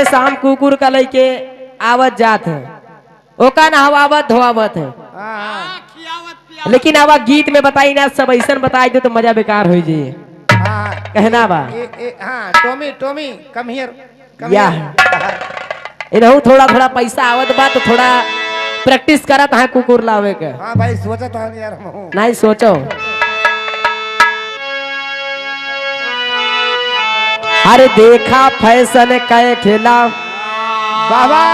सुबह शाम कुकुर का लेके आवत जात है, ओका नहवावत धोआवत है। लेकिन अब गीत में बताई ना, सब ऐसा बताई दे तो मजा बेकार हो जाए। कहना बा टॉमी टॉमी कम हियर या इनहू थोड़ा थोड़ा पैसा आवत बा तो थोड़ा प्रैक्टिस करत है कुकुर लावे के। हाँ भाई सोचा तो यार हम नहीं सोचो। अरे देखा फैशन कै खेला बाबा,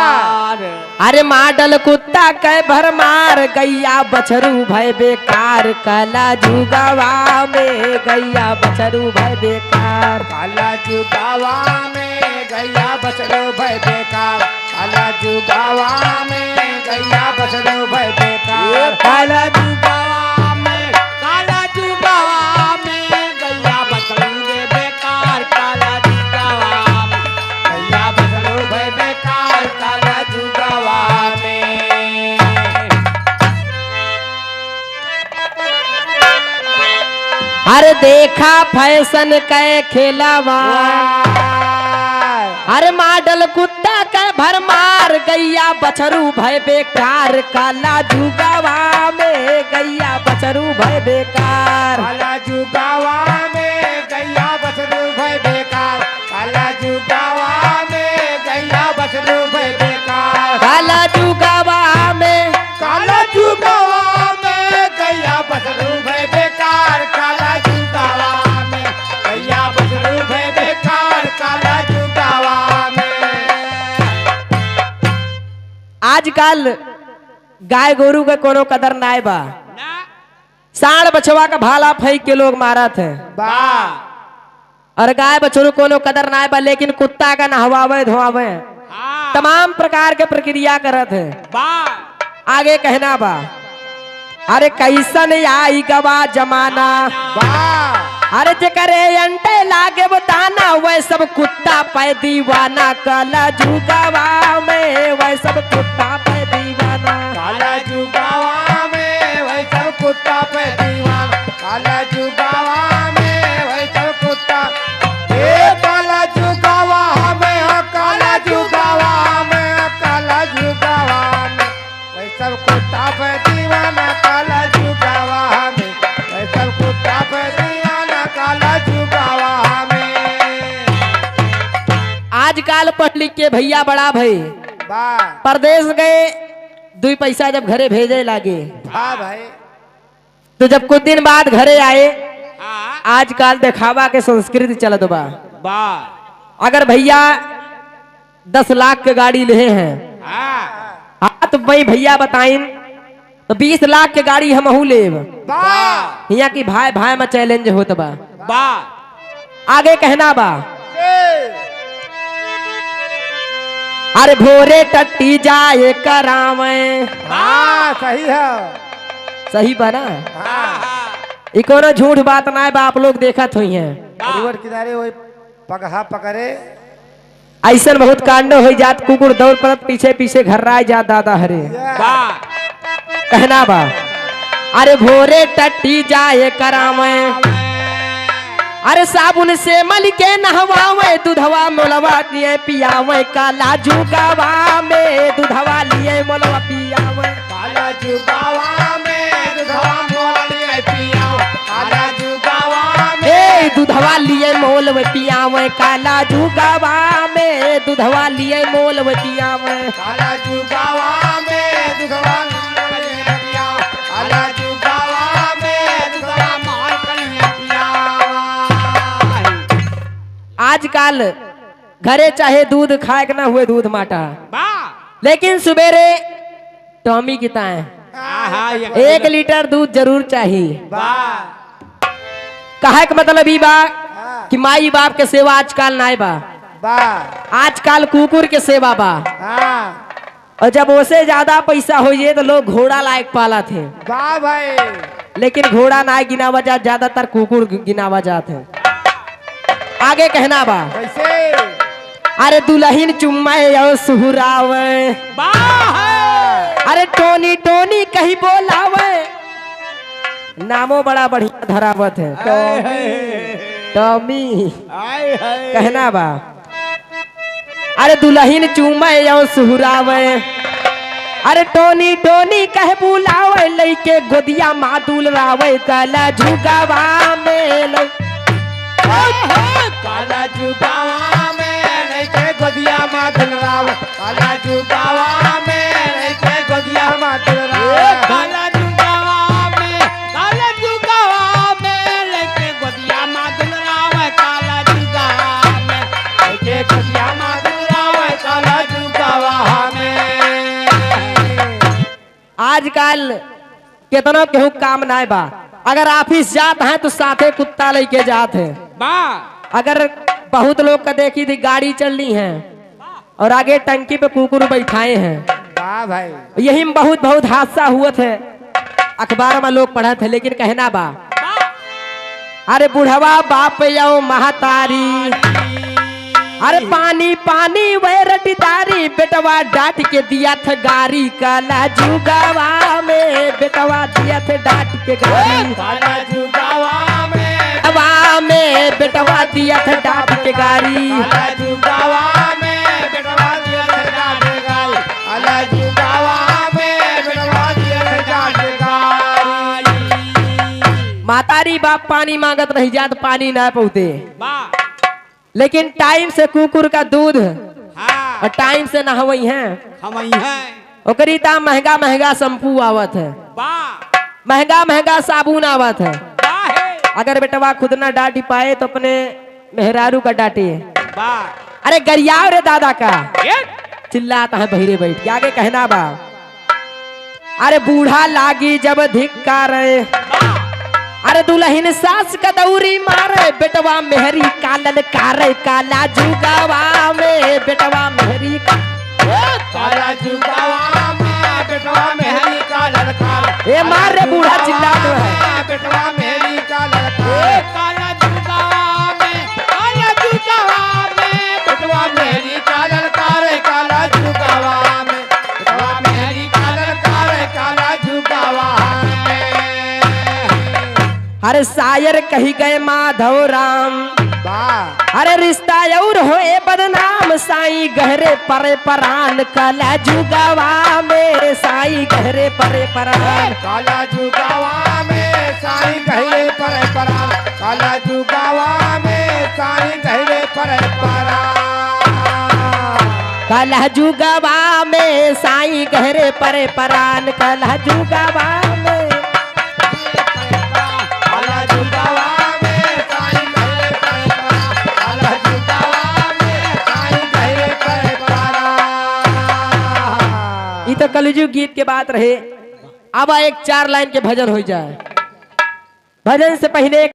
अरे मॉडल कुत्ता कै भरमार, गैया बछरू भय बेकार, काला जुगावा में गैया बछरू भय बेकार। काला जुगावा में गैया बछड़ो भय बेकार, काला जुगावा में गैया बछड़ो भय बेकार, काला जुगावा में, काला जुगावा में गैया बछड़ो भय बेकार, काला जुगावा में गैया बछड़ो भय बेकार, काला जुगावा में। अरे देखा फैशन कै खेलावा, अरे मॉडल कुत्ता का भरमार, गैया बछरू भय बेकार, काला जुगावा में गैया बछरू भय बेकार। काला जुगावा में गैया बछरू भय बेकार, काला जुगावा में गैया बछरू भय बेकार, काला जुगावा में, काला जुगावा में गैया बछरू भय बेकार, काला जुगावा में गैया बछरू भय बेकार, काला जुगावा में। आजकल गाय गोरू के कोनो कदर नाय बा, साढ़ बछवा का भाला फेंक के लोग मारत है, और गाय बछरू कोनो कदर नाय बा, लेकिन कुत्ता का नहवावे धोआवे तमाम प्रकार के प्रक्रिया करत है। आगे कहना बा, अरे कैसन आई गवा जमाना, अरे जकरे अंटे लागे बताना, वह सब कुत्ता पे दीवाना, काला जुगावा में वह सब कुत्ता पे दीवाना, काला जुगावा में वही सब कुत्ता पे दीवाना, काला जुगावा में वही सब कुत्ता, ए काला जुगावा में, हाँ काला जुगावा में, काला जुगावा में वही सब कुत्ता पे दीवाना, काला जुगावा में वही सब कुत्ता पे दीवाना, काला जुगावा में। आजकल पढ़ लिख के भैया बड़ा भाई वाह परदेश गए, 2 पैसा जब घरे भेजे लागे, वाह भाई, तो जब कुछ दिन बाद घरे आए, आजकल दिखावा के संस्कृति चलत बा। अगर भैया 10 लाख के गाड़ी ले हैं, हाँ तो भाई भैया बताइन तो 20 लाख के गाड़ी हमहू लेब, वाह यहाँ की भाई भाई में चैलेंज होत बा। आगे कहना बा, अरे भोरे टट्टी जाए करावे, हाँ सही है, सही बा ना, हाँ ई कोनो झूठ बात ना है बा, आप लोग देखत हुई हैं। रिवर किनारे वही पगहा पकड़े, ऐसा बहुत कांड हो जात, कुकुर दौड़ पड़त पीछे पीछे घर राय जात दादा हरे। कहना बा, अरे भोरे टट्टी जाए करावे, अरे साबुन से मल के नहवावे, दूधवा मोलवा लिए पियावे, काला जुगावा में दूधवा लिए मोलवा पियावे, काला जुगावा में दूधवा मोल लिए पियावे, काला जुगावा में दूधवा लिए मोल पियावे, काला जुगावा में दूधवा लिए मोल पियावे, काला जुगावा में दूधवा मोल लिए पियावे, काला जुगावा में दूधवा मोल लिए पियावे। आजकल घरे चाहे दूध खाए के ना हुए दूध माटा, लेकिन सुबेरे टॉमी की ताए 1 लीटर दूध जरूर चाहिए। कहे के मतलब ई बा कि माई बाप के सेवा आजकल नाय बा, आजकल कुकुर के सेवा बा। और जब उसे ज्यादा पैसा हो जाए तो लोग घोड़ा लायक पाला थे, वाह भाई, लेकिन घोड़ा ना गिनावा जात, ज्यादातर कुकुर गिनावा जात है। आगे कहना बा, कैसे अरे दुल्हन चुम्मे और सुहरावे, अरे टोनी टोनी कहीं बोलावे, नामो बड़ा बढ़िया धरावत है, टॉमी कहना बा। अरे दुल्हन चूमे और सुहरावे, अरे टोनी टोनी कह बुलावे, लइके गोदिया मातुल रावे, काला झुकावा में काला जुगावा में लइके गोदिया मातुल रावे, काला जुगावा में लइके गोदिया मातुल रावे, काला जुगावा में, काला जुगावा में लइके गोदिया मातुल रावे, काला जुगावा में लइके गोदिया मातुल रावे, काला जुगावा में। आजकल कितना केहू काम नाय बा, अगर ऑफिस जात हैं तो साथे कुत्ता लेके जात है बा, अगर बहुत लोग का देखी थी गाड़ी चल रही है और आगे टंकी पे कुकुर बैठाए हैं, बा भाई यही में बहुत बहुत हादसा हुआ थे, अखबार में लोग पढ़ा थे, लेकिन कहना बा अरे बुढ़वा बाप यो महतारी, अरे पानी पानी वह रटीदारी, बेटवा डांट के दिया था गारी, काला जुगावा में बेटवा दिया था डांट के गारी, काला जुगावा में बेटवा दिया था डांट के गारी, काला जुगावा में बेटवा दिया था डांट के गारी, काला जुगावा में बेटवा दिया था डांट के गारी। मातारी बाप पानी मांगत रही जात, पानी ना पहुँचे, बा लेकिन टाइम से कुकुर का दूध हाँ और टाइम से नहवई है, हम ही हैं ओकरी दाम महंगा महंगा शैम्पू आवत है, बा महंगा महंगा साबुन आवत है, बा है अगर बेटवा खुद ना डांट पाए तो अपने मेहरारू का डांटे, बा अरे गरियाव रे दादा का ये चिल्लाता है बहिरे बैठ के, आगे कहना बा अरे बूढ़ा लागी जब धिक्कार, अरे दुल्हन सास का दौरी मारे, बेटवा मेहरी कालन कारे, काला जुगावा में बेटवा मेहरी काला जुगावा में बेटवा मेहरी का ललकार, ए मार रे बूढ़ा चिल्ला दो है, बेटवा मेहरी का ललकार, काला जुगावा में, काला जुगावा में बेटवा मेहरी का ललकार, काला जुगावा में बेटवा मेहरी का ललकार, काला जुगावा में। अरे शायर कही गए माधव राम, बा अरे रिश्ता और होए बदनाम, साई गहरे परे परान, काला जुगावा में साई गहरे परे परान, काला जुगावा में साई गहरे पर परा, काला जुगावा में साई गहरे पर परा, काला जुगावा में साई गहरे परे परान, काला जुगावा में काला जुगावा में साई गहरे पर परा, काला जुगावा में साई गहरे पर परा। ये तो कलयुग गीत के बात रहे। अब एक 4 लाइन के भजन हो जाए, भजन से पहले